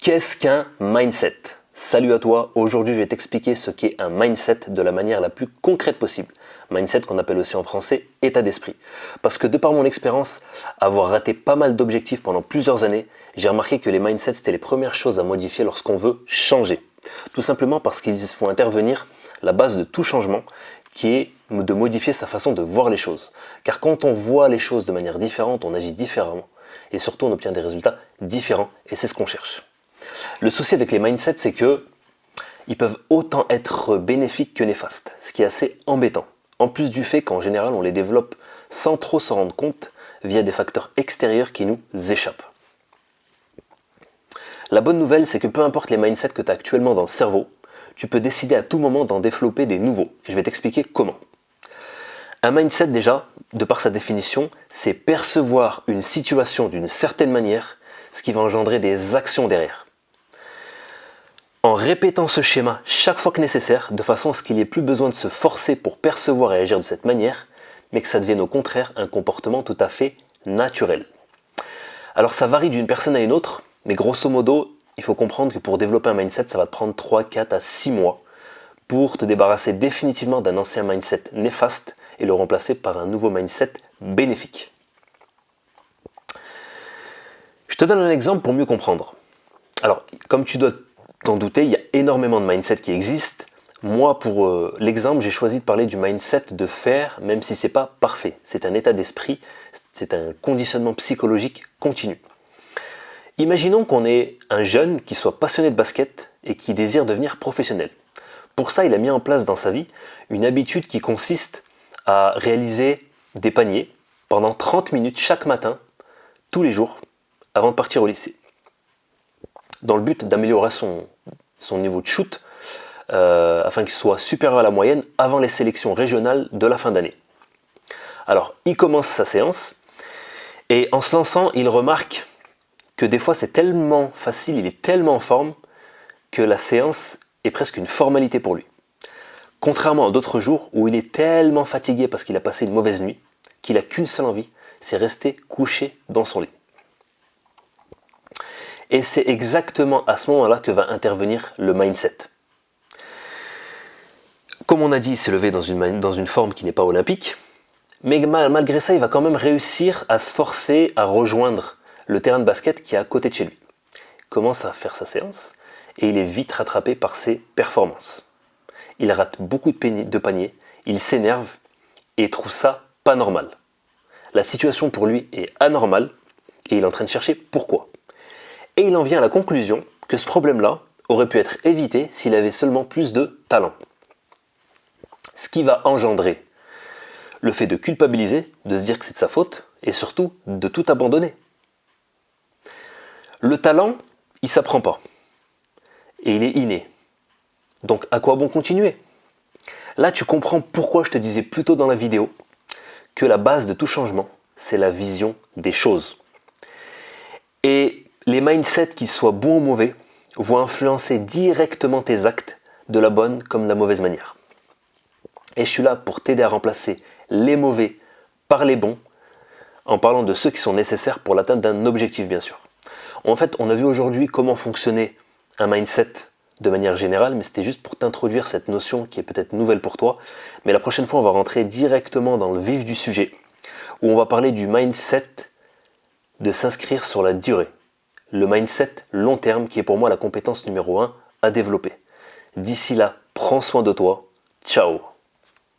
Qu'est-ce qu'un mindset? Salut à toi, aujourd'hui je vais t'expliquer ce qu'est un mindset de la manière la plus concrète possible. Mindset qu'on appelle aussi en français état d'esprit. Parce que de par mon expérience, avoir raté pas mal d'objectifs pendant plusieurs années, j'ai remarqué que les mindsets c'était les premières choses à modifier lorsqu'on veut changer. Tout simplement parce qu'ils font intervenir la base de tout changement qui est de modifier sa façon de voir les choses. Car quand on voit les choses de manière différente, on agit différemment. Et surtout on obtient des résultats différents et c'est ce qu'on cherche. Le souci avec les mindsets, c'est que ils peuvent autant être bénéfiques que néfastes, ce qui est assez embêtant. En plus du fait qu'en général, on les développe sans trop s'en rendre compte via des facteurs extérieurs qui nous échappent. La bonne nouvelle, c'est que peu importe les mindsets que tu as actuellement dans le cerveau, tu peux décider à tout moment d'en développer des nouveaux. Et je vais t'expliquer comment. Un mindset déjà, de par sa définition, c'est percevoir une situation d'une certaine manière, ce qui va engendrer des actions derrière. En répétant ce schéma chaque fois que nécessaire, de façon à ce qu'il n'y ait plus besoin de se forcer pour percevoir et agir de cette manière, mais que ça devienne au contraire un comportement tout à fait naturel. Alors ça varie d'une personne à une autre, mais grosso modo, il faut comprendre que pour développer un mindset, ça va te prendre 3, 4 à 6 mois pour te débarrasser définitivement d'un ancien mindset néfaste et le remplacer par un nouveau mindset bénéfique. Je te donne un exemple pour mieux comprendre. Alors, comme tu dois t'en douter, il y a énormément de mindsets qui existent. Moi, pour l'exemple, j'ai choisi de parler du mindset de faire, même si c'est pas parfait. C'est un état d'esprit, c'est un conditionnement psychologique continu. Imaginons qu'on ait un jeune qui soit passionné de basket et qui désire devenir professionnel. Pour ça, il a mis en place dans sa vie une habitude qui consiste à réaliser des paniers pendant 30 minutes chaque matin, tous les jours, avant de partir au lycée, dans le but d'améliorer son niveau de shoot afin qu'il soit supérieur à la moyenne avant les sélections régionales de la fin d'année. Alors, il commence sa séance et en se lançant, il remarque que des fois c'est tellement facile, il est tellement en forme que la séance est presque une formalité pour lui. Contrairement à d'autres jours où il est tellement fatigué parce qu'il a passé une mauvaise nuit qu'il n'a qu'une seule envie, c'est rester couché dans son lit. Et c'est exactement à ce moment-là que va intervenir le mindset. Comme on a dit, il s'est levé dans une forme qui n'est pas olympique, mais malgré ça, il va quand même réussir à se forcer à rejoindre le terrain de basket qui est à côté de chez lui. Il commence à faire sa séance et il est vite rattrapé par ses performances. Il rate beaucoup de paniers, il s'énerve et trouve ça pas normal. La situation pour lui est anormale et il est en train de chercher pourquoi. Et il en vient à la conclusion que ce problème-là aurait pu être évité s'il avait seulement plus de talent. Ce qui va engendrer le fait de culpabiliser, de se dire que c'est de sa faute, et surtout de tout abandonner. Le talent, il ne s'apprend pas. Et il est inné. Donc à quoi bon continuer? Là, tu comprends pourquoi je te disais plus tôt dans la vidéo que la base de tout changement, c'est la vision des choses. Et les mindsets, qu'ils soient bons ou mauvais, vont influencer directement tes actes de la bonne comme de la mauvaise manière. Et je suis là pour t'aider à remplacer les mauvais par les bons, en parlant de ceux qui sont nécessaires pour l'atteinte d'un objectif, bien sûr. En fait, on a vu aujourd'hui comment fonctionnait un mindset de manière générale, mais c'était juste pour t'introduire cette notion qui est peut-être nouvelle pour toi. Mais la prochaine fois, on va rentrer directement dans le vif du sujet, où on va parler du mindset de s'inscrire sur la durée. Le mindset long terme qui est pour moi la compétence numéro 1 à développer. D'ici là, prends soin de toi. Ciao!